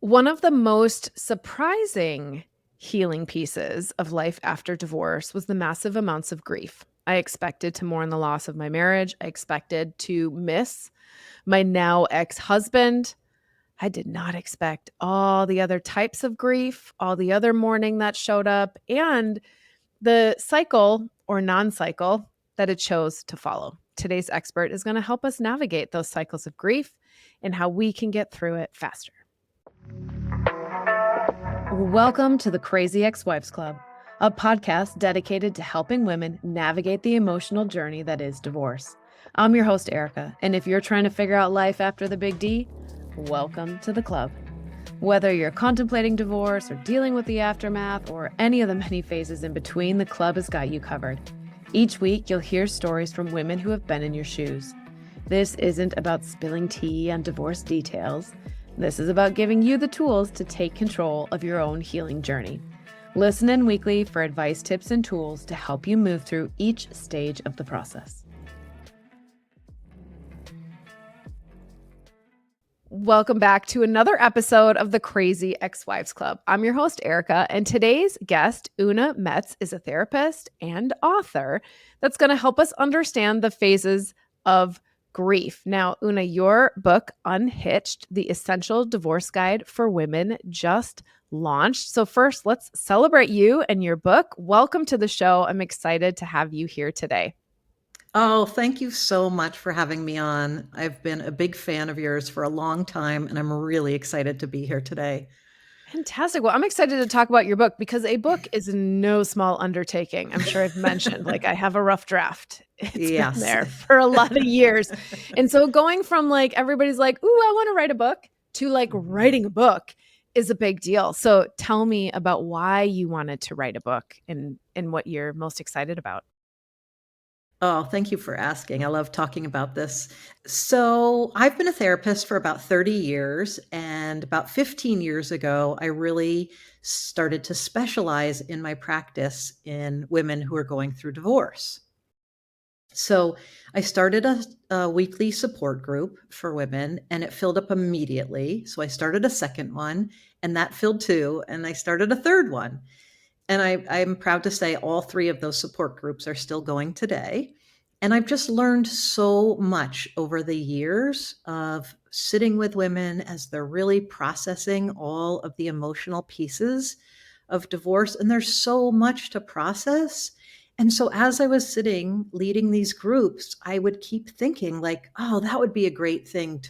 One of the most surprising healing pieces of life after divorce was the massive amounts of grief. I expected to mourn the loss of my marriage. I expected to miss my now ex-husband. I did not expect all the other types of grief, all the other mourning that showed up, and the cycle or non-cycle that it chose to follow. Today's expert is going to help us navigate those cycles of grief and how we can get through it faster. Welcome to the Crazy Ex-Wives Club, a podcast dedicated to helping women navigate the emotional journey that is divorce. I'm your host, Erica, and if you're trying to figure out life after the big D, welcome to the club. Whether you're contemplating divorce or dealing with the aftermath or any of the many phases in between, the club has got you covered. Each week, you'll hear stories from women who have been in your shoes. This isn't about spilling tea on divorce details. This is about giving you the tools to take control of your own healing journey. Listen in weekly for advice, tips, and tools to help you move through each stage of the process. Welcome back to another episode of the Crazy Ex-Wives Club. I'm your host, Erica, and today's guest, Oona Metz, is a therapist and author that's going to help us understand the phases of grief. Now, Oona, your book, Unhitched, the Essential Divorce Guide for Women, just launched. So first, let's celebrate you and your book. Welcome to the show. I'm excited to have you here today. Oh, thank you so much for having me on. I've been a big fan of yours for a long time, and I'm really excited to be here today. Fantastic. Well, I'm excited to talk about your book because a book is no small undertaking. I'm sure I've mentioned, like, I have a rough draft. It's been Yes. there for a lot of years. And so going from like, everybody's like, ooh, I want to write a book to like writing a book is a big deal. So tell me about why you wanted to write a book and what you're most excited about. Oh, thank you for asking. I love talking about this. So, I've been a therapist for about 30 years, and about 15 years ago, I really started to specialize in my practice in women who are going through divorce. So I started a weekly support group for women and it filled up immediately. So I started a second one and that filled too. And I started a third one. And I'm proud to say all three of those support groups are still going today. And I've just learned so much over the years of sitting with women as they're really processing all of the emotional pieces of divorce. And there's so much to process. And so as I was sitting leading these groups, I would keep thinking like, oh, that would be a great thing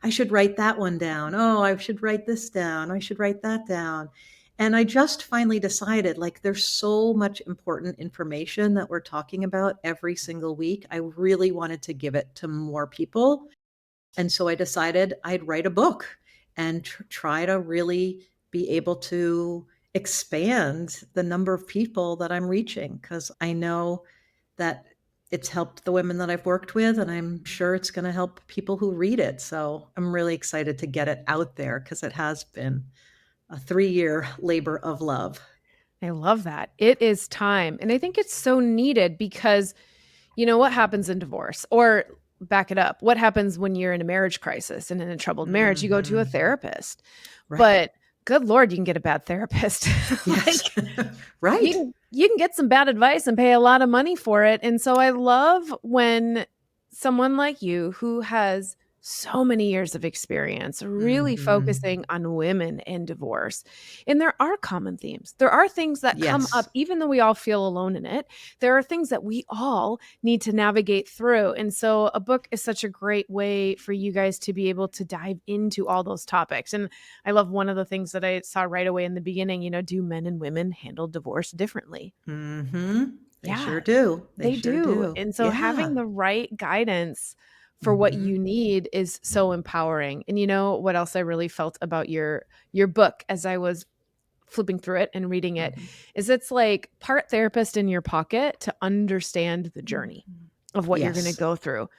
I should write that one down. Oh, I should write this down. I should write that down. And I just finally decided like there's so much important information that we're talking about every single week. I really wanted to give it to more people. And so I decided I'd write a book and try to really be able to expand the number of people that I'm reaching because I know that it's helped the women that I've worked with, and I'm sure it's going to help people who read it. So I'm really excited to get it out there because it has been a 3-year labor of love. I love that. It is time. And I think it's so needed because you know what happens in divorce, or back it up. What happens when you're in a marriage crisis and in a troubled marriage? You go to a therapist, Right. but good Lord, you can get a bad therapist. Yes. Right. You can get some bad advice and pay a lot of money for it. And so I love when someone like you who has so many years of experience really focusing on women in divorce. And there are common themes. There are things that come up, even though we all feel alone in it. There are things that we all need to navigate through. And so a book is such a great way for you guys to be able to dive into all those topics. And I love one of the things that I saw right away in the beginning, do men and women handle divorce differently? They sure do. They sure do. And so having the right guidance for what you need is so empowering. And you know what else I really felt about your book as I was flipping through it and reading it is it's like part therapist in your pocket to understand the journey of what you're going to go through.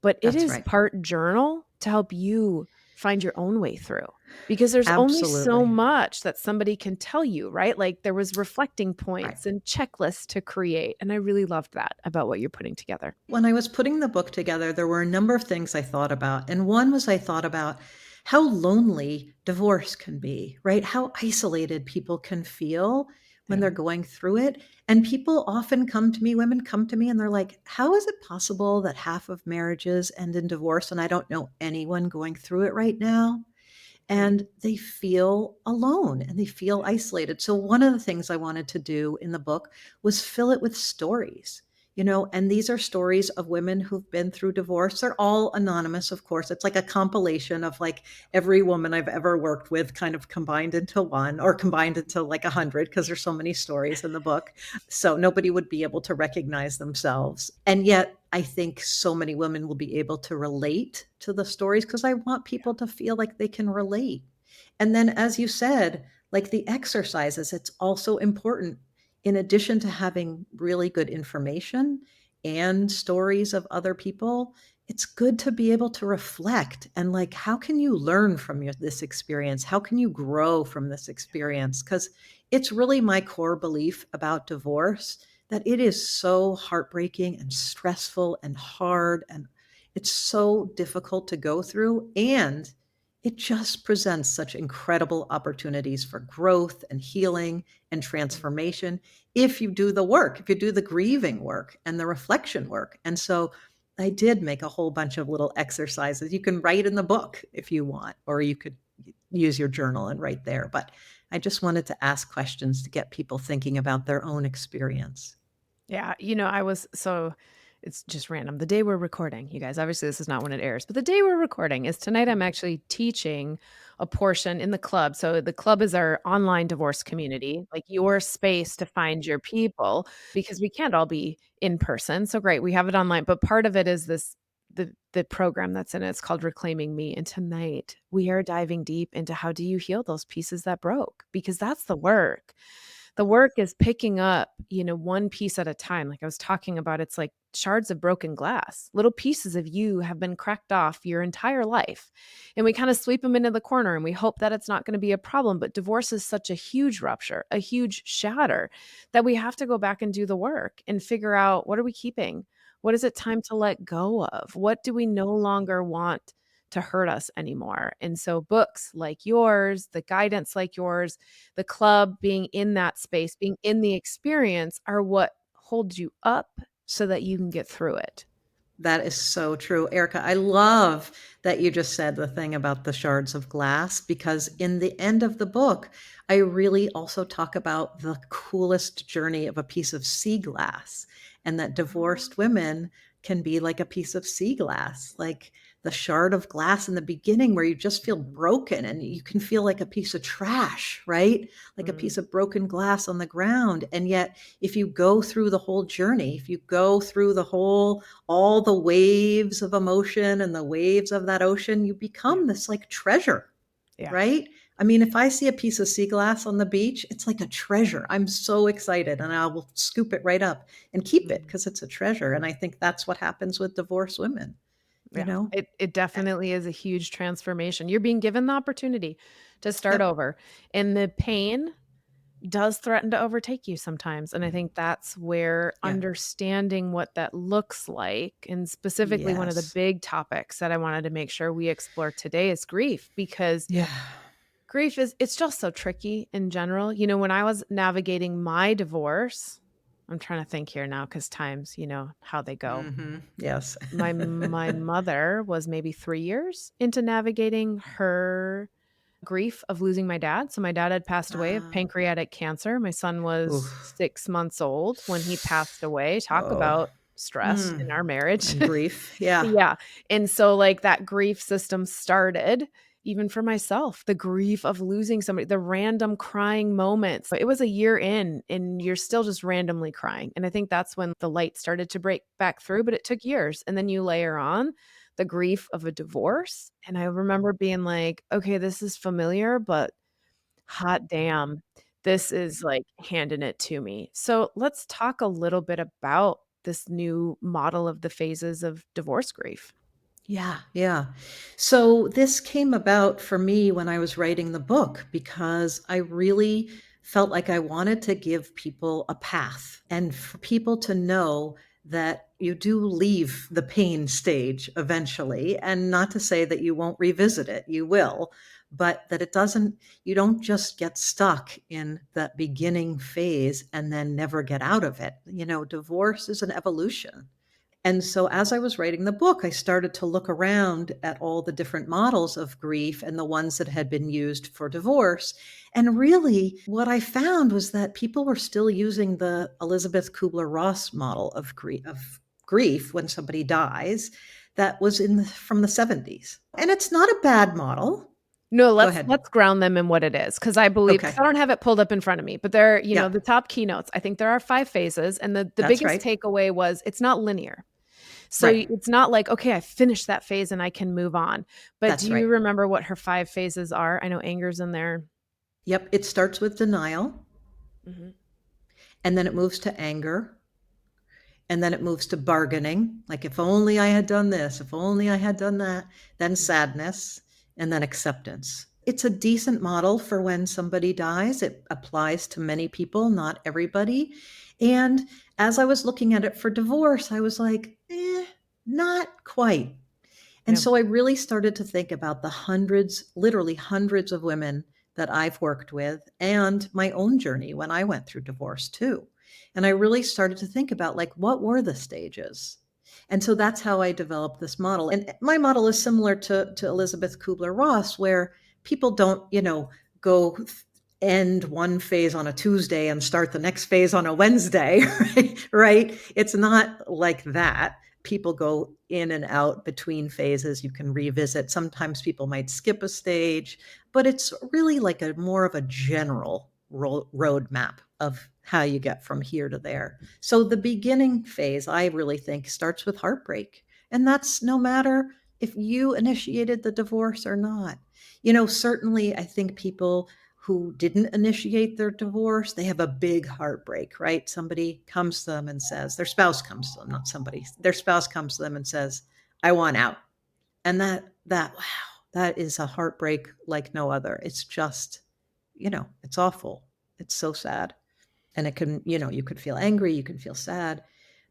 But it is part journal to help you find your own way through, because there's only so much that somebody can tell you, right? Like there was reflecting points and checklists to create. And I really loved that about what you're putting together. When I was putting the book together, there were a number of things I thought about. And one was I thought about how lonely divorce can be, right? How isolated people can feel when Yeah. they're going through it. And people often come to me, women come to me, and they're like, how is it possible that half of marriages end in divorce? And I don't know anyone going through it right now, Right. and they feel alone and they feel isolated. So, one of the things I wanted to do in the book was fill it with stories, and these are stories of women who've been through divorce. They're all anonymous, of course. It's like a compilation of like every woman I've ever worked with kind of combined into one or combined into like 100 because there's so many stories in the book. So, nobody would be able to recognize themselves. And yet, I think so many women will be able to relate to the stories because I want people to feel like they can relate. And then, as you said, like the exercises, it's also important. In addition to having really good information and stories of other people, it's good to be able to reflect and like, how can you learn from this experience? How can you grow from this experience? Because it's really my core belief about divorce that it is so heartbreaking and stressful and hard, and it's so difficult to go through, and it just presents such incredible opportunities for growth and healing and transformation if you do the work, if you do the grieving work and the reflection work. And so I did make a whole bunch of little exercises. You can write in the book if you want, or you could use your journal and write there. But I just wanted to ask questions to get people thinking about their own experience. Yeah, I was so it's just random. The day we're recording, you guys, obviously this is not when it airs, but the day we're recording is tonight. I'm actually teaching a portion in the club. So the club is our online divorce community, like your space to find your people because we can't all be in person. So great, we have it online, but part of it is the program that's in it. It's called Reclaiming Me. And tonight we are diving deep into how do you heal those pieces that broke? Because that's the work. The work is picking up, one piece at a time. Like I was talking about, it's like shards of broken glass. Little pieces of you have been cracked off your entire life. And we kind of sweep them into the corner and we hope that it's not going to be a problem. But divorce is such a huge rupture, a huge shatter that we have to go back and do the work and figure out what are we keeping? What is it time to let go of? What do we no longer want to hurt us anymore? And so books like yours, the guidance like yours, the club, being in that space, being in the experience are what holds you up so that you can get through it. That is so true, Erica. I love that you just said the thing about the shards of glass because in the end of the book, I really also talk about the coolest journey of a piece of sea glass, and that divorced women can be like a piece of sea glass, like the shard of glass in the beginning where you just feel broken and you can feel like a piece of trash, right? Like a Mm, piece of broken glass on the ground. And yet, if you go through the whole journey, if you go through the whole all the waves of emotion and the waves of that ocean, you yeah, become this like treasure, yeah. right? I mean, if I see a piece of sea glass on the beach, it's like a treasure. I'm so excited and I will scoop it right up and keep it Mhm. because it's a treasure. And I think that's what happens with divorced women, you Yeah, know? it Eh, definitely is a huge transformation. You're being given the opportunity to start Yep. over, and the pain does threaten to overtake you sometimes, and I think that's where Yeah. understanding what that looks like, and specifically one of the Yes. big topics that I wanted to make sure we explore today is grief, because Yeah. grief it's just so tricky in general. When I was navigating my divorce, I'm trying to think here now because times, how they go. Yes. My mother was maybe 3 years into navigating her grief of losing my dad. So my dad had passed away of Ah, pancreatic cancer. My son was oof. 6 months old when he passed away. Talk Oh. about stress Mm. in our marriage. And grief. Yeah. Yeah, and so, like, that grief system started even for myself, the grief of losing somebody, the random crying moments. It was a year in, and you're still just randomly crying, and I think that's when the light started to break back through, but it took years, and then you layer on the grief of a divorce, and I remember being like, "Okay, this is familiar, but hot damn, this is, like, handing it to me." So, let's talk a little bit about this new model of the phases of divorce grief. Yeah, yeah. So this came about for me when I was writing the book because I really felt like I wanted to give people a path and for people to know that you do leave the pain stage eventually, and not to say that you won't revisit it, you will, but that it doesn't, you don't just get stuck in that beginning phase and then never get out of it. Divorce is an evolution. And so as I was writing the book, I started to look around at all the different models of grief and the ones that had been used for divorce. And really, what I found was that people were still using the Elizabeth Kubler-Ross model of grief when somebody dies that was from the 70s. And it's not a bad model. No, Go let's ahead. let's ground them in what it is, because I believe, because Okay. I don't have it pulled up in front of me, but there, Yeah, the top keynotes. I think there are 5 phases, and the that's biggest right. takeaway was it's not linear. So Right. it's not like, okay, I finished that phase and I can move on. But do That's you right. remember what her 5 phases are? I know anger's in there. Yep. It starts with denial, Mhm. and then it moves to anger, and then it moves to bargaining, like if only I had done this, if only I had done that, then sadness, and then acceptance. It's a decent model for when somebody dies. It applies to many people, not everybody. And as I was looking at it for divorce, I was like, not quite. And Yeah. so I really started to think about the hundreds, literally hundreds of women that I've worked with and my own journey when I went through divorce too. And I really started to think about, like, what were the stages? And so that's how I developed this model. And my model is similar to Elizabeth Kubler-Ross, where people don't, go end one phase on a Tuesday and start the next phase on a Wednesday, right? Right? It's not like that. People go in and out between phases. You can revisit. Sometimes people might skip a stage, but it's really like a more of a general roadmap of how you get from here to there. So the beginning phase, I really think, starts with heartbreak. And that's no matter if you initiated the divorce or not. Certainly, I think people who didn't initiate their divorce, they have a big heartbreak, right? Somebody comes to them and says, their spouse comes to them, not somebody, their spouse comes to them and says, I want out. And wow, that is a heartbreak like no other. It's just, it's awful. It's so sad. And it can, you could feel angry, you can feel sad.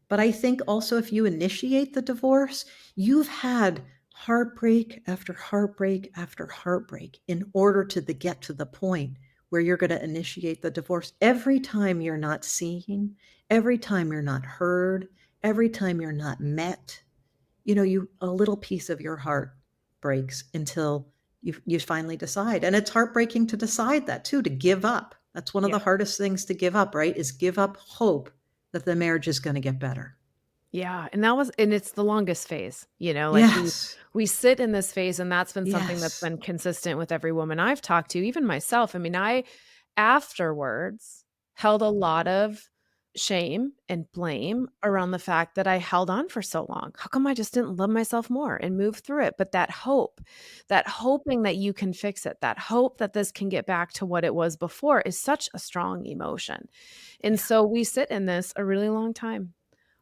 But I think also if you initiate the divorce, you've had heartbreak after heartbreak after heartbreak in order to get to the point where you're going to initiate the divorce. Every time you're not seen, every time you're not heard, every time you're not met, you a little piece of your heart breaks until you finally decide. And it's heartbreaking to decide that too, to give up. That's one of Yeah. the hardest things to give up, right? Is give up hope that the marriage is going to get better. Yeah, and it's the longest phase, like Yes. we sit in this phase, and that's been something that's Yes. been consistent with every woman I've talked to, even myself. I mean, I afterwards held a lot of shame and blame around the fact that I held on for so long. How come I just didn't love myself more and move through it? But that hope, that hoping that you can fix it, that hope that this can get back to what it was before is such a strong emotion. And Yeah. so we sit in this a really long time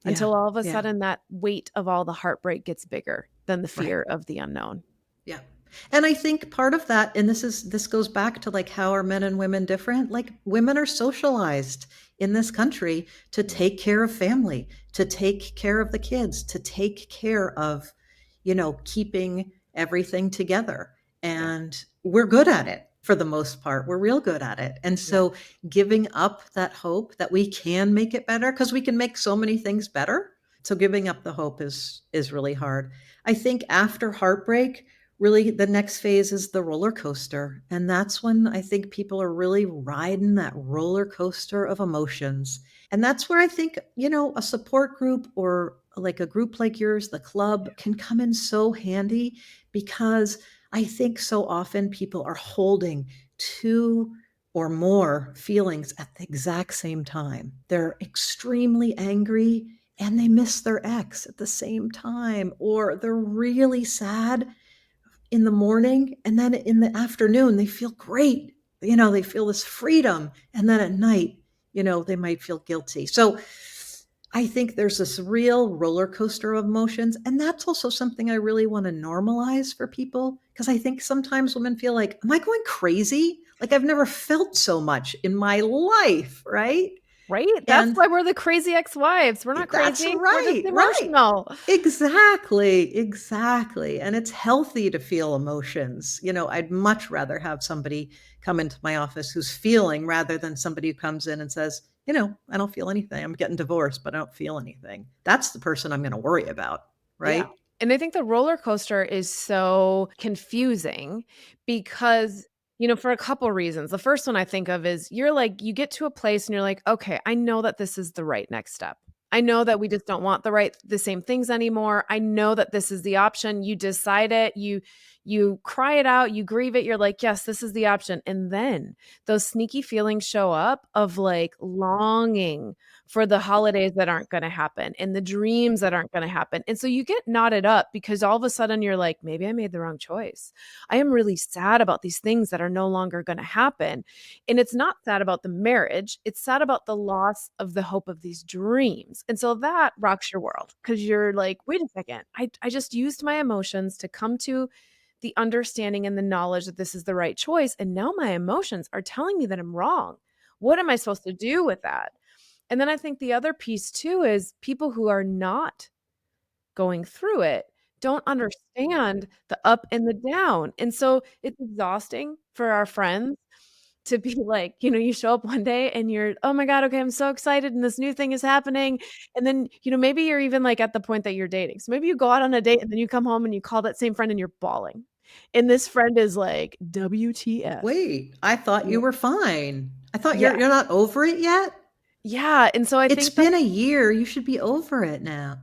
Yeah. until all of a Yeah. sudden that weight of all the heartbreak gets bigger than the Right. fear of the unknown. Yeah. And I think part of that, and this goes back to, like, how are men and women different? Like, women are socialized in this country to Yeah. take care of family, to take care of the kids, to take care of, keeping everything together. Yeah. And we're good at it for the most part. We're real good at it. And Yeah. so giving up that hope that we can make it better, because we can make so many things better. So giving up the hope is really hard. I think after heartbreak, really the next phase is the roller coaster. And that's when I think people are really riding that roller coaster of emotions. And that's where I think, a support group, or like a group like yours, the club, can come in so handy, because I think so often people are holding two or more feelings at the exact same time. They're extremely angry and they miss their ex at the same time, or they're really sad in the morning, and then in the afternoon they feel great. They feel this freedom, and then at night, they might feel guilty. So I think there's this real roller coaster of emotions, and that's also something I really want to normalize for people, because I think sometimes women feel like, am I going crazy? Like, I've never felt so much in my life, right? Right? That's And why we're the crazy ex-wives. We're not that's crazy. We're just right, right. emotional. Exactly, exactly. And it's healthy to feel emotions. I'd much rather have somebody come into my office who's feeling rather than somebody who comes in and says, I don't feel anything. I'm getting divorced, but I don't feel anything. That's the person I'm going to worry about. Yeah. Right. And I think the roller coaster is so confusing because, for a couple reasons. The first one I think of is you're like, you get to a place and you're like, okay, I know that this is the right next step. I know that we just don't want the same things anymore. I know that this is the option. You decide it, you cry it out, you grieve it. You're like, yes, this is the option. And then those sneaky feelings show up of like longing for the holidays that aren't going to happen and the dreams that aren't going to happen. And so you get knotted up because all of a sudden you're like, maybe I made the wrong choice. I am really sad about these things that are no longer going to happen. And it's not sad about the marriage, it's sad about the loss of the hope of these dreams. And so that rocks your world because you're like, wait a second, I just used my emotions to come to the understanding and the knowledge that this is the right choice. And now my emotions are telling me that I'm wrong. What am I supposed to do with that? And then I think the other piece too is people who are not going through it don't understand the up and the down. And so it's exhausting for our friends to be like, you show up one day and you're, oh my God, okay, I'm so excited and this new thing is happening. And then, maybe you're even like at the point that you're dating. So maybe you go out on a date and then you come home and you call that same friend and you're bawling. And this friend is like, WTF. Wait, I thought you were fine. I thought you're Yeah. you're not over it yet? Yeah. And so I It's think that been a year. You should be over it now.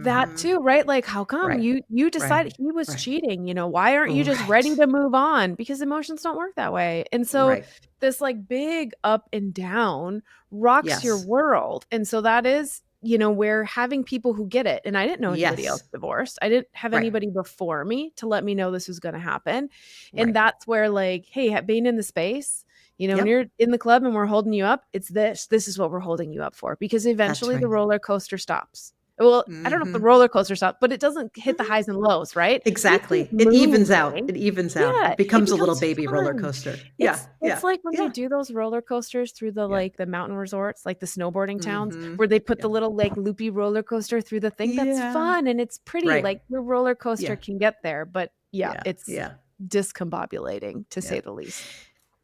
that Mhm. too, right? Like, how come Right. you Right. decided he was Right. cheating, why aren't you just ready Right. to move on? Because emotions don't work that way. And so Right. this like big up and down rocks your Yes. world. And so that is, where having people who get it. And I didn't know anybody else Yes. divorced. I didn't have Right. anybody before me to let me know this was going to happen. And Right. that's where like, hey, being in the space, when Yep. you're in the club and we're holding you up, it's this is what we're holding you up for because That's eventually the right. roller coaster stops. Well, I don't know if the Mhm. roller coaster stops, but it doesn't hit the highs and lows, right? We keep Exactly. It evens out. moving. It evens out. Yeah, It it becomes a little becomes baby roller fun. coaster. Yeah. It's Yeah. like when they Yeah. do those roller coasters through the Yeah. like the mountain resorts, like the snowboarding towns, Mhm. where they put the Yeah. little like loopy roller coaster through the thing. That's Yeah. fun and it's pretty. Right. Like your roller coaster Yeah. can get there, but yeah, Yeah. it's Yeah. discombobulating to Yeah. say the least.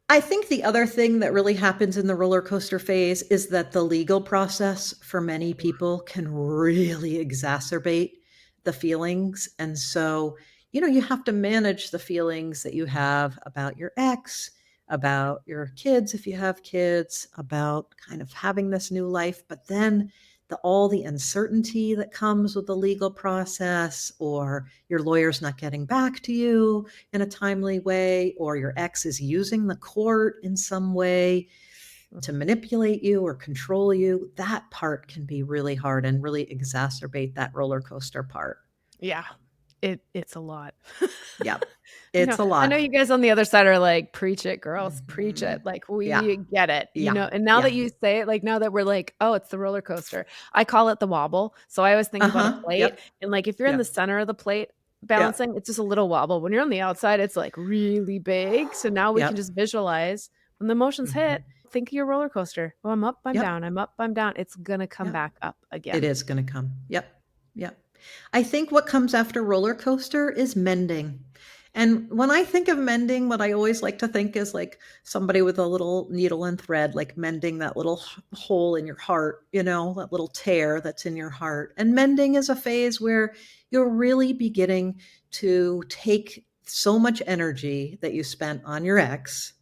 I think the other thing that really happens in the roller coaster phase is that the legal process for many people can really exacerbate the feelings. And so, you have to manage the feelings that you have about your ex, about your kids, if you have kids, about kind of having this new life, but then all the uncertainty that comes with the legal process, or your lawyer's not getting back to you in a timely way, or your ex is using the court in some way to manipulate you or control you, that part can be really hard and really exacerbate that roller coaster part. Yeah. It's a lot. Yep. I know. It's a I know lot. you guys on the other side are like, "Preach it, girls, preach it." Mhm. Like, Yeah. we get it, Yeah. and now that Yeah. you say it, like, now that we're like, "Oh, it's the roller coaster." I call it the wobble. So I always think about a Uh-huh. plate, Yep. and, like, if you're in the Yep. center of the plate Yep. balancing, it's just a little wobble. When you're on the outside, it's, like, really big. So now we can Yep. just visualize when the emotions hit, Mhm. think of your roller coaster. "Oh, I'm up, I'm Yep. down, I'm up, I'm down." It's gonna come Yep. back up It again. is gonna come. Yep. Yep. I think what comes after roller coaster is mending. And when I think of mending, what I always like to think is like somebody with a little needle and thread, like mending that little hole in your heart, that little tear that's in your heart. And mending is a phase where you're really beginning to take so much energy that you spent on your ex,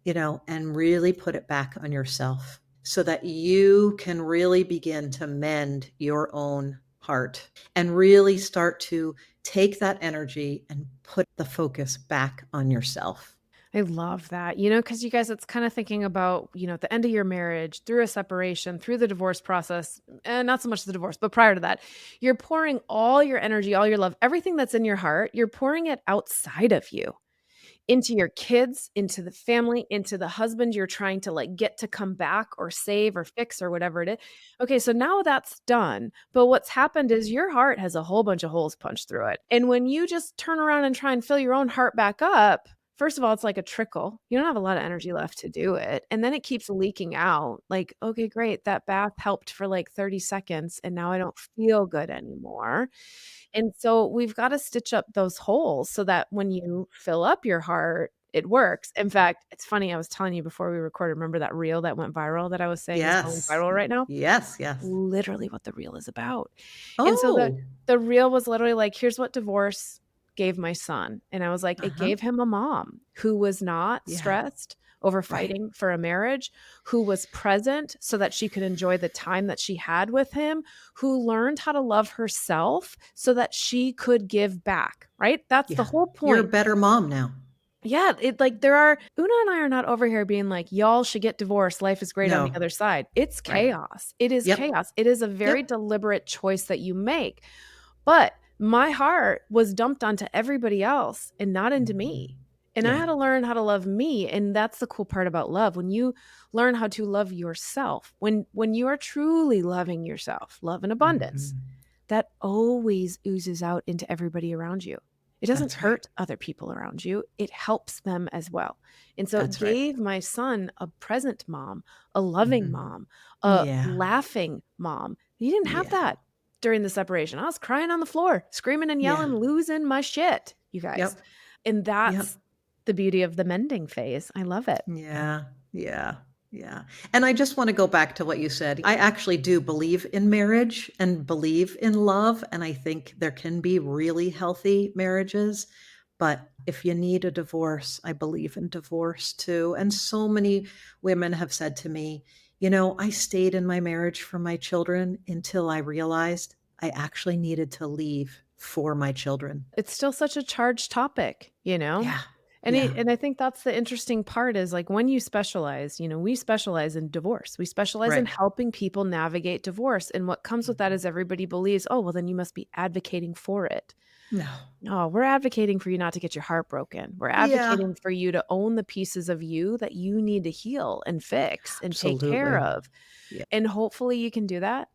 and really put it back on yourself so that you can really begin to mend your own heart and really start to take that energy and put the focus back on yourself. I love that. Because you guys, it's kind of thinking about, at the end of your marriage, through a separation, through the divorce process, and not so much the divorce, but prior to that, you're pouring all your energy, all your love, everything that's in your heart, you're pouring it outside of you into your kids, into the family, into the husband you're trying to like get to come back or save or fix or whatever it is. Okay, so now that's done. But what's happened is your heart has a whole bunch of holes punched through it. And when you just turn around and try and fill your own heart back up first of all, it's like a trickle. You don't have a lot of energy left to do it. And then it keeps leaking out. Like, okay, great. That bath helped for like 30 seconds and now I don't feel good anymore. And so we've got to stitch up those holes so that when you fill up your heart, it works. In fact, it's funny. I was telling you before we recorded, remember that reel that went viral that I was saying is going Yes. viral right now? Yes, yes. Literally what the reel is about. And so Oh, the reel was literally like, here's what divorce gave my son. And I was like, it uh-huh. gave him a mom who was not Yeah, stressed over right. fighting for a marriage, who was present so that she could enjoy the time that she had with him, who learned how to love herself so that she could give back, right? That's the Yeah. whole You're a point. better mom now. Yeah, it like there are Una and I are not over here being like, y'all should get divorced. Life is great on the No. other side. It's Right. chaos. It is Yep. chaos. It is a very Yep. deliberate choice that you make. But my heart was dumped onto everybody else and not into Mhm. me. And I Yeah. had to learn how to love me. And that's the cool part about love. When you learn how to love yourself, when you are truly loving yourself, love and abundance, Mhm. that always oozes out into everybody around you. It doesn't That's right. hurt other people around you. It helps them as well. And so it That's right. gave my son a present mom, a loving Mhm. mom, a Yeah. laughing mom. He didn't have Yeah. that during the separation. I was crying on the floor, screaming and Yeah. yelling, losing my shit, you guys. Yep. And Yep. that's the beauty of the mending phase. I love it. Yeah, yeah, yeah. And I just want to go back to what you said. I actually do believe in marriage and believe in love. And I think there can be really healthy marriages. But if you need a divorce, I believe in divorce too. And so many women have said to me, I stayed in my marriage for my children until I realized I actually needed to leave for my children. It's still such a charged topic, you know? Yeah, And yeah, I think that's the interesting part is like when you specialize, we specialize in divorce. We specialize in right. helping people navigate divorce. And what comes with that is everybody believes, oh, well, then you must be advocating for it. No. No, we're advocating for you not to get your heart broken. We're Yeah, advocating for you to own the pieces of you that you need to heal and fix and take care absolutely. of. Yeah. And hopefully you can do that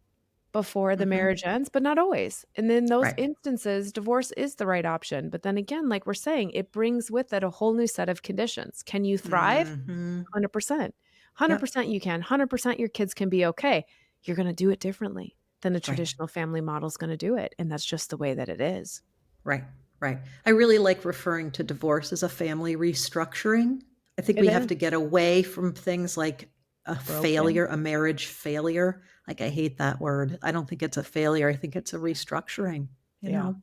before the Mhm. marriage ends, but not always. And in those Right. instances, divorce is the right option. But then again, like we're saying, it brings with it a whole new set of conditions. Can you thrive? Mhm. 100%. Yep. 100% you can. 100% your kids can be okay. You're going to do it differently than a Right. traditional family model is going to do it. And that's just the way that it is. Right. Right. I really like referring to divorce as a family restructuring. I think It we have is to get away from things like a broken. failure, a marriage failure. Like, I hate that word. I don't think it's a failure. I think it's a restructuring, you Yeah. know?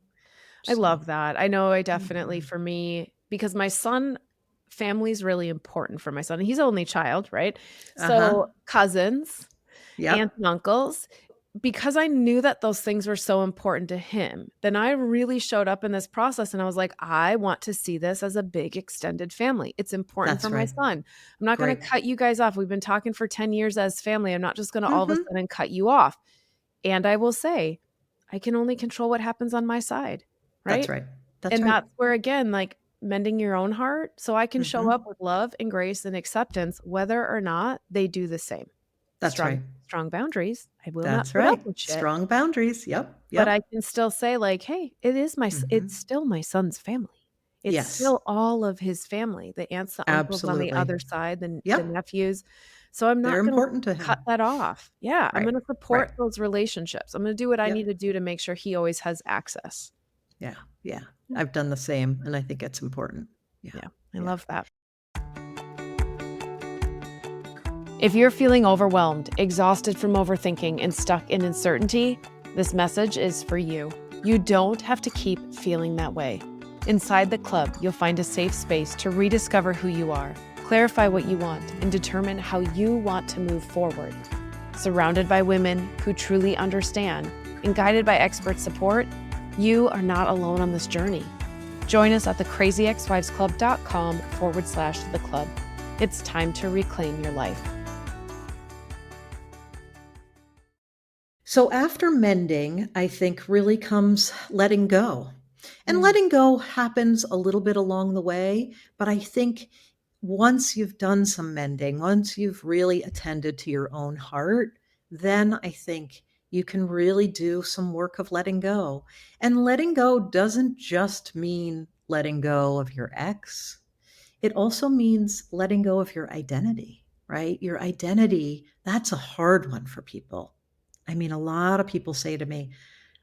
I So, love that. I know I definitely, mhm. for me, because my son, family is really important for my son. He's only child, right? Uh-huh. So cousins, aunts Yep. and uncles, because I knew that those things were so important to him, then I really showed up in this process and I was like, I want to see this as a big extended family. It's important for That's my right. son. I'm not going to Right. cut you guys off. We've been talking for 10 years as family. I'm not just going to all of a Mhm. sudden cut you off. And I will say, I can only control what happens on my side, That's right? right. That's And right. that's where, again, like mending your own heart so I can show up Mhm. with love and grace and acceptance, whether or not they do the same. That's Strong, right. strong boundaries. I will not That's put up right. with shit, Strong boundaries. Yep. but I Yep. can still say like, "Hey, it's Mhm. still my son's family. It's Yes. still all of his family, the aunts, the uncles on the Absolutely. other side, the Yep. nephews." So I'm They're not gonna important to cut him. that off. Yeah, I'm Right. gonna Right. support those relationships. I'm gonna do what I need Yep. to do to make sure he always has access. Yeah. Yeah. Yeah, I've done the same, and I think it's important. Yeah. yeah, I Yeah. love that. If you're feeling overwhelmed, exhausted from overthinking, and stuck in uncertainty, this message is for you. You don't have to keep feeling that way. Inside the club, you'll find a safe space to rediscover who you are, clarify what you want, and determine how you want to move forward. Surrounded by women who truly understand and guided by expert support, you are not alone on this journey. Join us at thecrazyexwivesclub.com/the club. It's time to reclaim your life. So after mending, I think really comes letting go. And Mm. letting go happens a little bit along the way, but I think once you've done some mending, once you've really attended to your own heart, then I think you can really do some work of letting go. And letting go doesn't just mean letting go of your ex. it also means letting go of your identity, right? Your identity, that's a hard one for people. I mean, a lot of people say to me,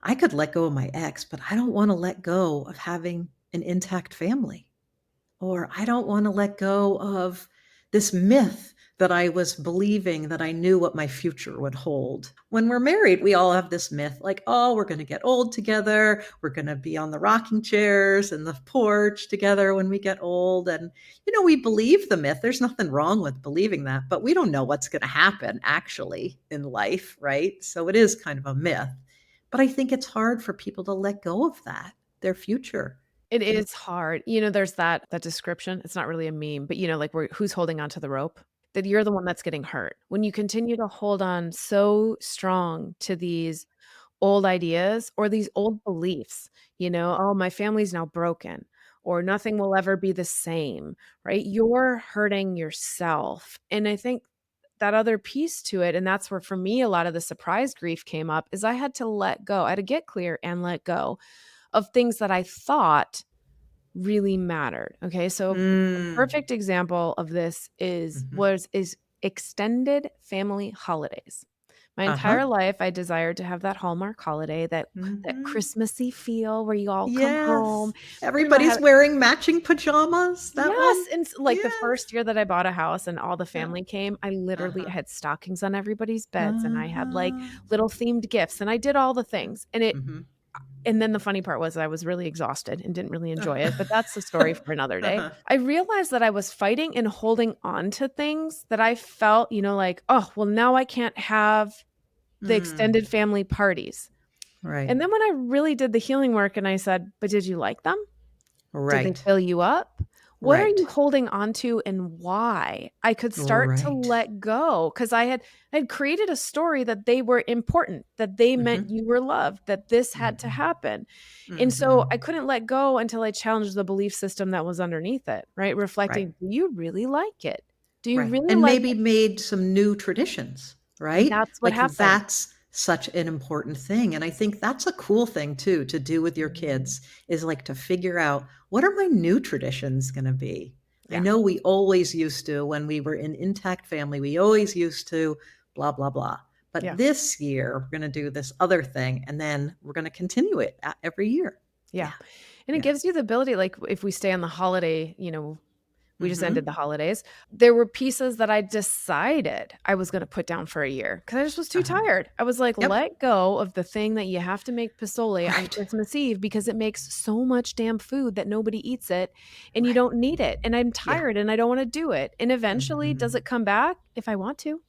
I could let go of my ex, but I don't want to let go of having an intact family. Or I don't want to let go of this myth that I was believing that I knew what my future would hold. When we're married, we all have this myth like, oh, we're going to get old together. We're going to be on the rocking chairs and the porch together when we get old. And, we believe the myth. There's nothing wrong with believing that, but we don't know what's going to happen actually in life, right? So it is kind of a myth. But I think it's hard for people to let go of that, their future. It is hard. There's that description. It's not really a meme, but like who's holding onto the rope? That you're the one that's getting hurt. When you continue to hold on so strong to these old ideas or these old beliefs, oh, my family's now broken or nothing will ever be the same, right? You're hurting yourself. And I think that other piece to it, and that's where for me a lot of the surprise grief came up, is I had to let go. I had to get clear and let go of things that I thought really mattered. Okay. So a Mm. perfect example of this Mhm. is extended family holidays. My Uh-huh. entire life I desired to have that Hallmark holiday, that Mhm. Christmassy feel where you all come home. Yes. I Everybody's had wearing matching pajamas, that one? yes, and like the Yes. first year that I bought a house and all the Yeah. family came, I literally Uh-huh. had stockings on everybody's beds and I had like Uh-huh. little themed gifts and I did all the Yeah. things. Mhm. And then the funny part was I was really exhausted and didn't really enjoy it, but Uh-huh. that's the story for another day. I realized that I was fighting and holding on to things that I felt, like, "Oh, well, now I can't have the Mm. extended family parties." Right. And then when I really did the healing work and I said, "But did you like them? Did they Right. fill you up? What are you Right. holding on to and why?" I could start to Right. let go because I had created a story that they were important, that they meant Mhm. you were loved, that this had to Mhm. happen. And so I Mhm. couldn't let go until I challenged the belief system that was underneath it, right? Right. Reflecting, do you really like it? Do you Right. really And like maybe it? made some new traditions, And right? that's what Like happened. that's such an important thing. And I think that's a cool thing too to do with your Mm, kids is like to figure out what are my new traditions going to be? I yeah, know we always used to, when we were in intact family, we always used to blah, blah, blah. But yeah, this year, we're going to do this other thing and then we're going to continue it every year. yeah. Yeah. And it Yeah. gives you the ability, like if we stay on the holiday, we just ended the Hmm. holidays. There were pieces that I decided I was gonna put down for a year because I just was too Uh-huh. tired. I was like, Yep. "Let go of the thing that you have to make pozole on Right. Christmas Eve because it makes so much damn food that nobody eats it, and you Right. don't need it, and I'm Yeah. tired, and I don't wanna do it." And eventually, does Hmm. it come back? If I want to.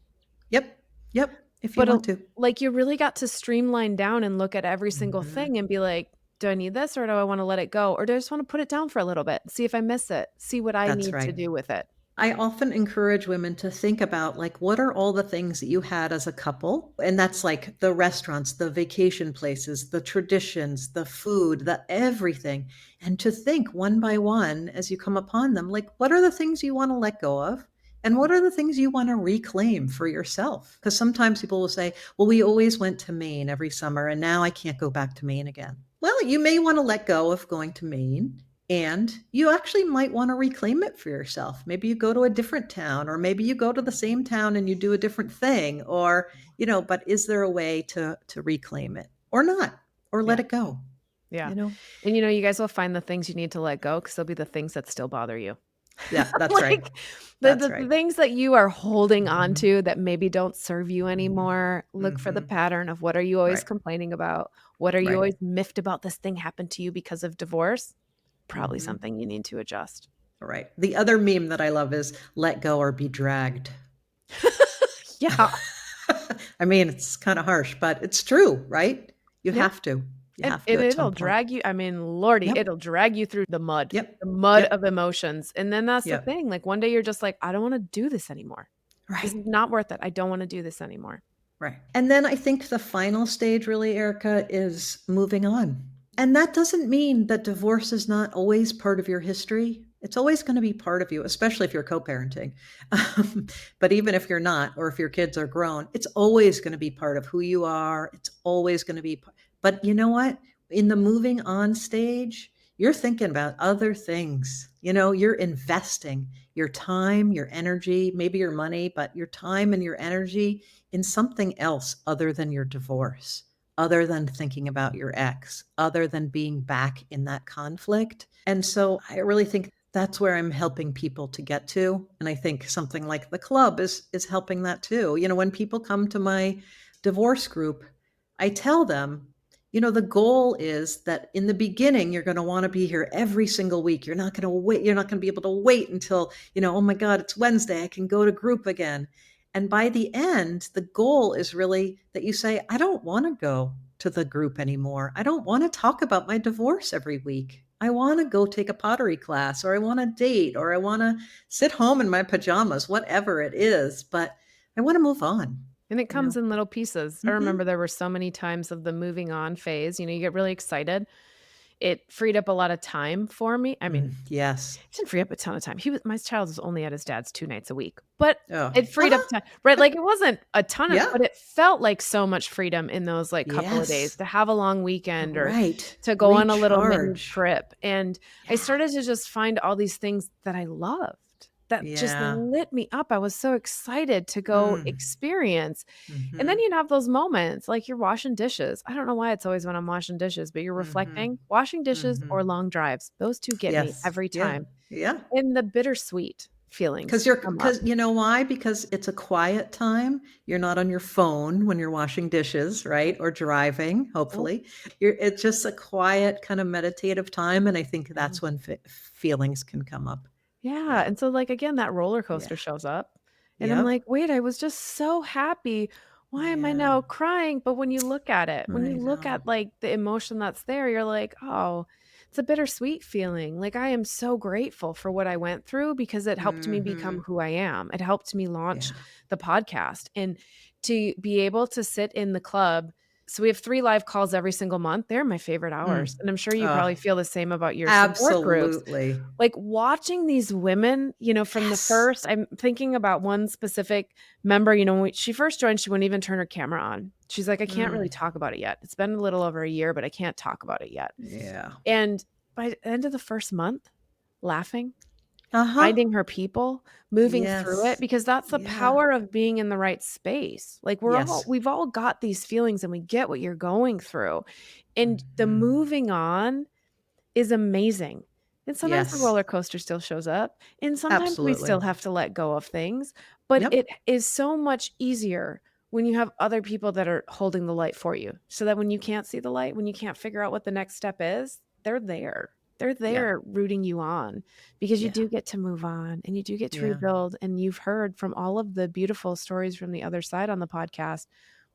Yep. Yep. If you But, want to. like, you really got to streamline down and look at every single Mhm. thing and be like, "Do I need this or do I wanna let it go? Or do I just wanna put it down for a little bit, see if I miss it, see what I That's need to right. do with it?" I often encourage women to think about like what are all the things that you had as a couple? And that's like the restaurants, the vacation places, the traditions, the food, the everything. And to think one by one as you come upon them, like what are the things you want to let go of? And what are the things you want to reclaim for yourself? Because sometimes people will say, well, we always went to Maine every summer and now I can't go back to Maine again. Well, you may want to let go of going to Maine and you actually might want to reclaim it for yourself. Maybe you go to a different town, or maybe you go to the same town and you do a different thing, or, but is there a way to reclaim it or not, or let Yeah. it go, Yeah. you know? And, you guys will find the things you need to let go because 'cause they'll be the things that still bother you. Yeah, that's right. Like, the That's the right. the things that you are holding on Mhm. to that maybe don't serve you Mhm. anymore, look for the Mhm. pattern of what are you always Right. complaining about? What are you Right. always miffed about this thing happened to you because of divorce? Probably Mhm. something you need to adjust. Right. The other meme that I love is let go or be dragged. Yeah. I mean, it's kind of harsh, but it's true, right? You Yeah. have to. You And have to and at some it'll point. drag you I mean, lordy, Yep. it'll drag you through Yep. the mud Yep. of emotions, and then that's the Yep. thing, like, one day you're just like, "I don't wanna do this anymore. This Right. is not worth it. I don't wanna do this anymore." Right. And then I think the final stage, really, Erica, is moving on. And that doesn't mean that divorce is not always part of your history. It's always going to be part of you, especially if you're co parenting. But even if you're not, or if your kids are grown, it's always going to be part of who you are. It's always going to be. But you know what? In the moving on stage, you're thinking about other things. You're investing your time, your energy, maybe your money, but your time and your energy in something else other than your divorce, other than thinking about your ex, other than being back in that conflict. And so I really think that's where I'm helping people to get to. And I think something like the club is helping that too. When people come to my divorce group, I tell them, the goal is that in the beginning, you're going to want to be here every single week. You're not going to wait. You're not going to be able to wait until, oh my God, it's Wednesday. I can go to group again. And by the end, the goal is really that you say, I don't want to go to the group anymore. I don't want to talk about my divorce every week. I want to go take a pottery class, or I want to date, or I want to sit home in my pajamas, whatever it is. But I want to move on, And it you know? comes in little pieces. I Hmm. remember there were so many times of the moving on phase, you get really excited. It freed up a lot of time for me. I mean, Yes. it didn't free up a ton of time. My child was only at his dad's 2 nights a week, but Oh, it freed up time, right? Like, it wasn't a ton of, yeah. but it felt like so much freedom in those, like, couple of days Yes. to have a long weekend or Right. to go on a little mini Recharge. trip, and I Yeah. started to just find all these things that I loved that just Yeah. lit me up. I was so excited to go Mm. experience, and then Mhm. you'd have those moments, like you're washing dishes. I don't know why it's always when I'm washing dishes, but you're Mhm. reflecting. Washing dishes or Mhm. long drives, those 2 get me Yes. every Yeah. time, Yeah. and the bittersweet feelings come up. Because you know why? Because it's a quiet time. You're not on your phone when you're washing dishes, right? Or driving, Nope. hopefully. It's just a quiet kind of meditative time, and I think Yeah. that's when feelings can come up. Yeah, Yeah. and so, like, again, that roller Yeah. coaster shows up, and I'm Yep. like, "Wait, I was just so happy. Why am I Yeah. now crying?" But when you look at it, when you I look know. at, like, the emotion that's there, you're like, "Oh, it's a bittersweet feeling." Like, I am so grateful for what I went through because it helped me become Mhm. who I am. It helped me launch Yeah. the podcast, and to be able to sit in the club. So we have 3 live calls every single month. They're my favorite hours, Mm. and I'm sure you Oh, probably feel the same about your support groups. absolutely. Like, watching these women, from the Yes. first, I'm thinking about one specific member, when she first joined, she wouldn't even turn her camera on. She's like, "I can't really Mm. talk about it yet. It's been a little over a year, but I can't talk about it yet." Yeah. And by the end of the first month, laughing, Uh-huh. finding her people, moving through it, Yes. because that's the Yeah. power of being in the right space. Like, Yes. we've all got these feelings and we get what you're going through. And the Mhm. moving on is amazing. And sometimes the Yes. roller coaster still shows up, and sometimes we Absolutely. still have to let go of things, but Yep. it is so much easier when you have other people that are holding the light for you, so that when you can't see the light, when you can't figure out what the next step is, they're there. They're Yep. there rooting you on, because you Yeah. do get to move on and you do get to Yeah. rebuild, and you've heard from all of the beautiful stories from the other side on the podcast.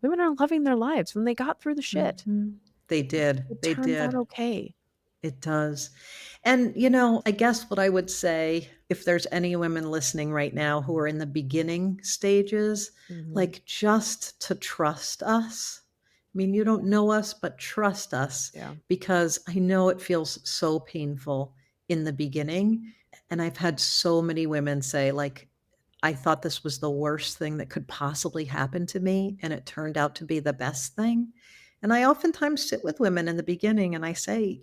Women are loving their lives when they got through the shit. Mhm. They did. It They turns out did. okay. It does. And, I guess what I would say, if there's any women listening right now who are in the beginning stages, Mhm. like, just to trust us. I mean, you don't know us, but trust us, Yeah. because I know it feels so painful in the beginning. And I've had so many women say, like, I thought this was the worst thing that could possibly happen to me, and it turned out to be the best thing. And I oftentimes sit with women in the beginning and I say,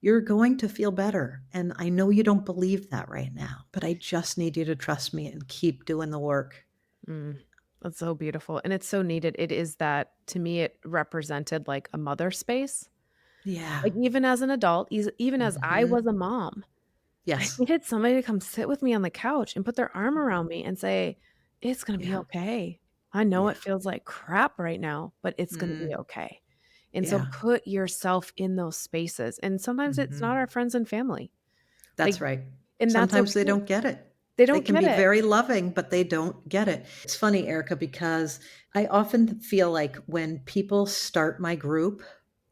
you're going to feel better. And I know you don't believe that right now, but I just need you to trust me and keep doing the work. Mm, that's so beautiful, and it's so needed. It is that, to me, it represented, like, a mother space. Yeah. Like, even as an adult, even as I Hmm. was a mom, I Yes. needed somebody to come sit with me on the couch and put their arm around me and say, "It's gonna be Yeah. okay. I know Yeah. it feels like crap right now, but it's gonna be Mm. okay." And so Yeah. put yourself in those spaces, and sometimes it's not Hmm. our friends and family, like, That's right. and that's Sometimes they okay. don't get it. They They don't can get be it. very loving, but they don't get it. It's funny, Erica, because I often feel like when people start my group,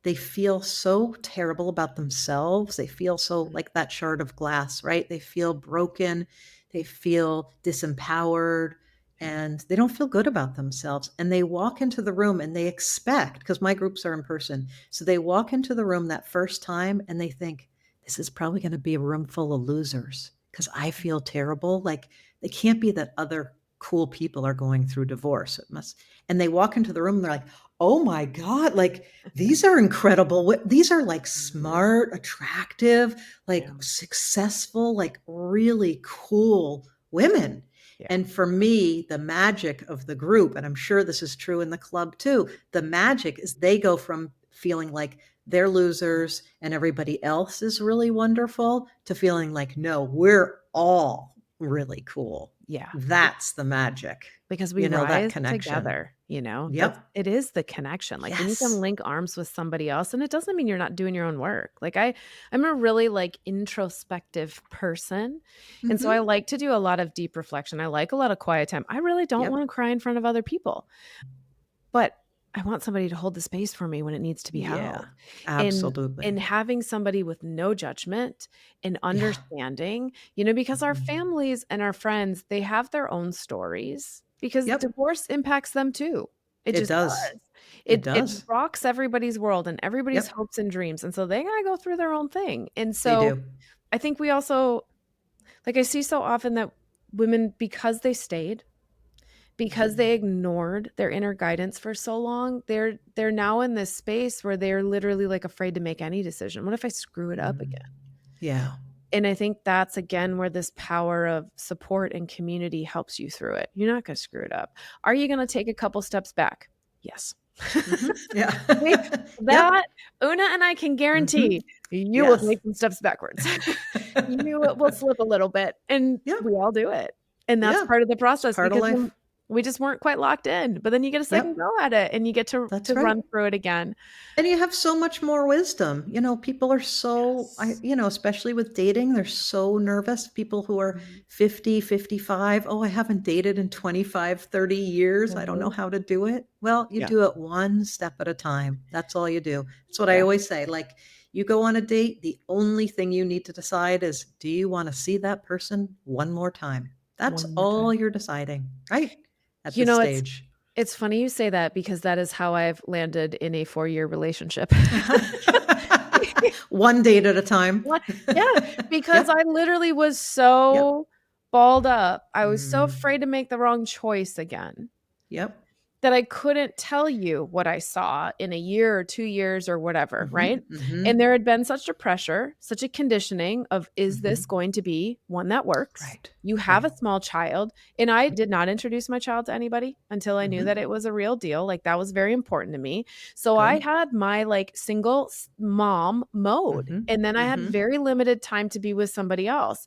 they feel so terrible about themselves. They feel so Mm, like that shard of glass, right? They feel broken. They feel disempowered, yeah. and they don't feel good about themselves. And they walk into the room and they expect, because my groups are in person. So they walk into the room that first time and they think, this is probably going to be a room full of losers because I feel terrible. Like, they can't be that other cool people are going through divorce. It must, and they walk into the room and they're like, oh my God, like these are incredible. These are like Mhm. smart, attractive, like Yeah. successful, like really cool women. Yeah. And for me, the magic of the group, and I'm sure this is true in the club too, the magic is they go from feeling like they're losers and everybody else is really wonderful to feeling like, no, we're all really cool. Yeah. That's the magic, Because we that rise connection. together, that's Yep. it is the connection, like, when you can Yes. link arms with somebody else and it doesn't mean you're not doing your own work, like, I'm a really, like, introspective person, and so I Hmm. like to do a lot of deep reflection, I like a lot of quiet time, I really don't Yep. wanna cry in front of other people, but I want somebody to hold the space for me when it needs to be Yeah. held, and Absolutely. having somebody with no judgment and Yeah. understanding, because our Mhm. families and our friends, they have their own stories because Yep. divorce impacts them too. It It just does. does. It It does. rocks everybody's world and everybody's Yep. hopes and dreams, and so they gotta go through their own thing, and They so do. I think we also like, I see so often that women, because they stayed, because they ignored their inner guidance for so long, they're now in this space where they're literally, like, afraid to make any decision. What if I screw it up Mm. again? Yeah. And I think that's, again, where this power of support and community helps you through it. You're not gonna screw it up. Are you gonna take a couple steps back? Yes. Mhm. Yeah. We Yep. that Una and I can Mhm. guarantee you will Yes. take some steps backwards. You will slip a little bit, and Yep. we all do it, and that's Yeah. part of the It's process part of because life. we just weren't quite locked in, but then you get a second Yep. go at it, and you get to That's right. run through it again. And you have so much more wisdom. People are Yes. especially with dating, they're so nervous. People who are Mhm. 50, 55. Oh, I haven't dated in 25, 30 years. I don't know Mhm. how to do it. Well, you Yeah. do it one step at a time. That's all you do. That's what I Yeah. always say. Like, you go on a date, the only thing you need to decide is, do you want to see that person one more time? That's One more all time. you're deciding, right? At You this know, it's stage. it's funny you say that because that is how I've landed in a 4-year relationship. One date at a time. What Yeah, because Yep, I literally was yep. so balled up. I was so Mm, afraid to make the wrong choice again yep. that I couldn't tell you what I saw in a year or 2 years or whatever, right? Mhm, mhm, And there had been such a pressure, such a conditioning of, is this mhm. going to be one that works? Right, You have right. a small child, and I did not introduce my child to anybody until I knew that Mhm. it was a real deal, like, that was very important to me. So I Good. had my, like, single mom mode, Mhm, and then I had mhm. very limited time to be with somebody else.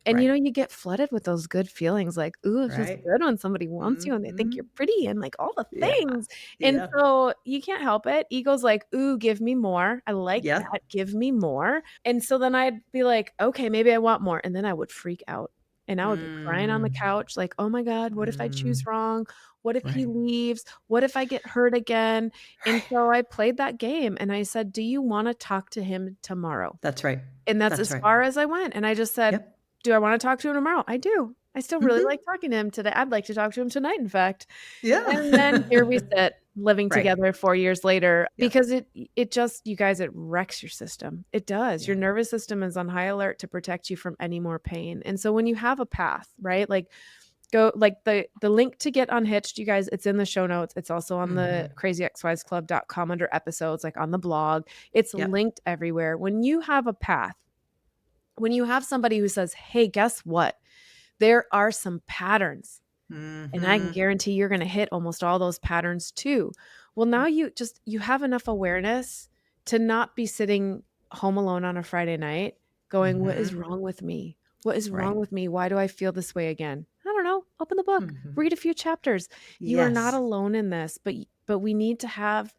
And, Right, you get flooded with those good feelings like, "Ooh, it feels right. good when somebody wants you and they think Mhm. you're pretty," and, like, all the Yeah, things. And yeah. so you can't help it. Ego's like, "Ooh, give me more. I like Yeah. that. Give me more." And so then I'd be like, "Okay, maybe I want more." And then I would freak out. And I would be crying on the Mm, couch like, "Oh my god, what if I choose mm. wrong? What if he Right, leaves? What if I get hurt again?" And right. so I played that game and I said, "Do you wanna talk to him tomorrow?" That's right. And that's That's as right. far as I went, and I just said, Yep. "Do I wanna talk to him tomorrow?" "I do. I still really Mhm. like talking to him today. I'd like to talk to him tonight, in fact." And then here we Yeah. sit, living Right. together 4 years later, Yep. because it just you guys, it wrecks your system. It does. Your Yeah. nervous system is on high alert to protect you from any more pain, and so when you have a path, right, like, go like, the link to get Unhitched, you guys, it's in the show notes. It's also on the Mhm. crazyexwivesclub.com under episodes, like, on the blog. It's Yep. linked everywhere. When you have a path, when you have somebody who says, "Hey, guess what? There are some patterns, and I can Mhm. guarantee you're gonna hit almost all those patterns too." Well, now you have enough awareness to not be sitting home alone on a Friday night going, "What is Mhm. wrong with me? What is Right. wrong with me? Why do I feel this way again?" I don't know. Open the book. Mhm. Read a few chapters. You are not Yes. alone in this, but we need to have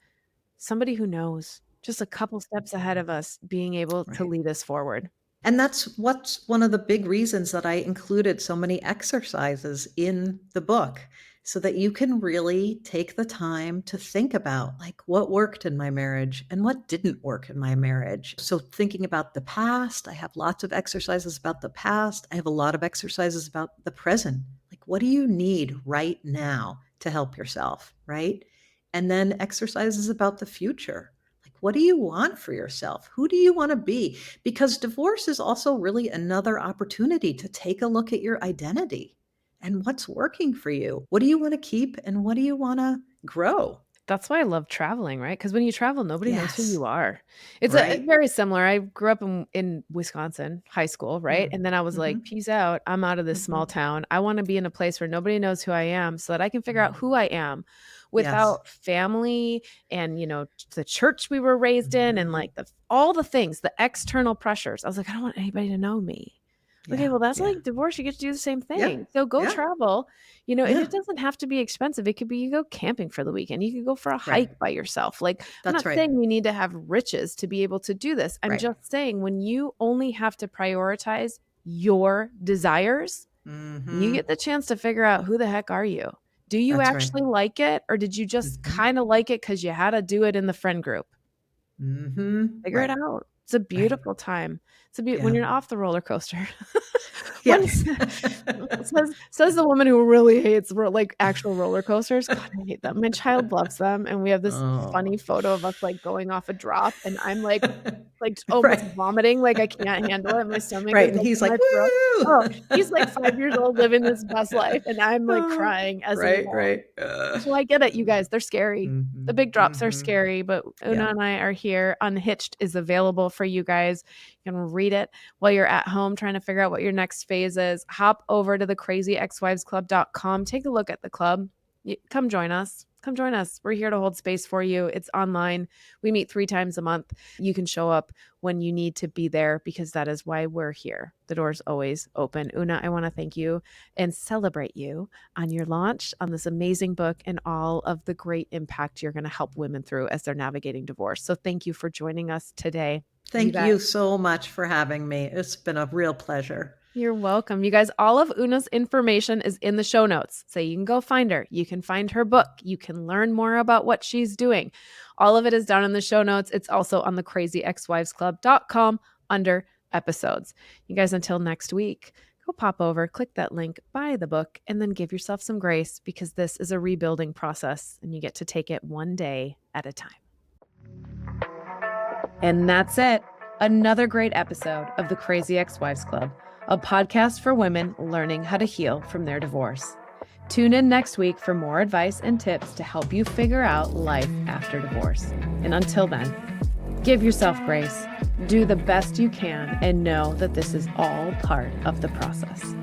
somebody who knows, just a couple steps ahead of us being able to Right. lead us forward. And that's what's one of the big reasons that I included so many exercises in the book, so that you can really take the time to think about, like, what worked in my marriage and what didn't work in my marriage. So thinking about the past, I have lots of exercises about the past. I have a lot of exercises about the present. Like, what do you need right now to help yourself, right? And then exercises about the future. Like, what do you want for yourself? Who do you want to be? Because divorce is also really another opportunity to take a look at your identity and what's working for you. What do you want to keep and what do you want to grow? That's why I love traveling, right? Because when you travel, nobody knows who Yes. you are. It's Right. very similar. I grew up in Wisconsin, high school, right? Mm. And then I was like, Mhm. "Peace out. I'm out of this small Mhm. town. I wanna be in a place where nobody knows who I am so that I can figure out Mm. who I am Yes. without family and, the church we were raised in and, Mhm. like, all the things, the external pressures." I was like, "I don't want anybody to know me." Okay, Yeah. well, that's Yeah. like divorce. You get to do the same Yeah. thing. So go Yeah. travel, and Yeah. it doesn't have to be expensive. It could be you go camping for the weekend. You could go for a Right. hike by yourself. Like, I'm That's not right. saying you need to have riches to be able to do this. I'm Right. just saying when you only have to prioritize your desires, you get Mhm. the chance to figure out who the heck are you? Do you That's right. actually like it or did you just Mhm. kind of like it cuz you had to do it in the friend group? Mhm. Figure it Right. out. It's a Right. beautiful time. When Yeah. you're off the roller coaster. When Yes. says the woman who really hates like, actual roller coasters. God, I hate them. My child loves them, and we have this funny Oh. photo of us, like, going off a drop, and I'm, like, almost Right. vomiting, like, I can't handle it. My stomach Right, is, and like, he's in like, my throat. Oh, "Woo!" he's, like, 5 years old living his best life, and I'm, like, Oh, crying as an right, adult. right. So I get it, you guys, they're scary. The Mhm, big drops are mhm. scary, but Yeah. Una and I are here. Unhitched is available for you guys. You can read it while you're at home trying to figure out what your next phase is. Hop over to the crazyexwivesclub.com. Take a look at the club. Come join us. Come join us. We're here to hold space for you. It's online. We meet 3 times a month. You can show up when you need to be there because that is why we're here. The door's always open. Una, I want to thank you and celebrate you on your launch on this amazing book and all of the great impact you're going to help women through as they're navigating divorce. So thank you for joining us today. You Thank guys, you so much for having me. It's been a real pleasure. you're welcome. You guys, all of Una's information is in the show notes. So you can go find her. You can find her book. You can learn more about what she's doing. All of it is down in the show notes. It's also on the crazyexwivesclub.com under episodes. You guys, until next week, go pop over, click that link, buy the book, and then give yourself some grace because this is a rebuilding process and you get to take it one day at a time. And that's it. Another great episode of the Crazy Ex-Wives Club, a podcast for women learning how to heal from their divorce. Tune in next week for more advice and tips to help you figure out life after divorce. And until then, give yourself grace, do the best you can, and know that this is all part of the process.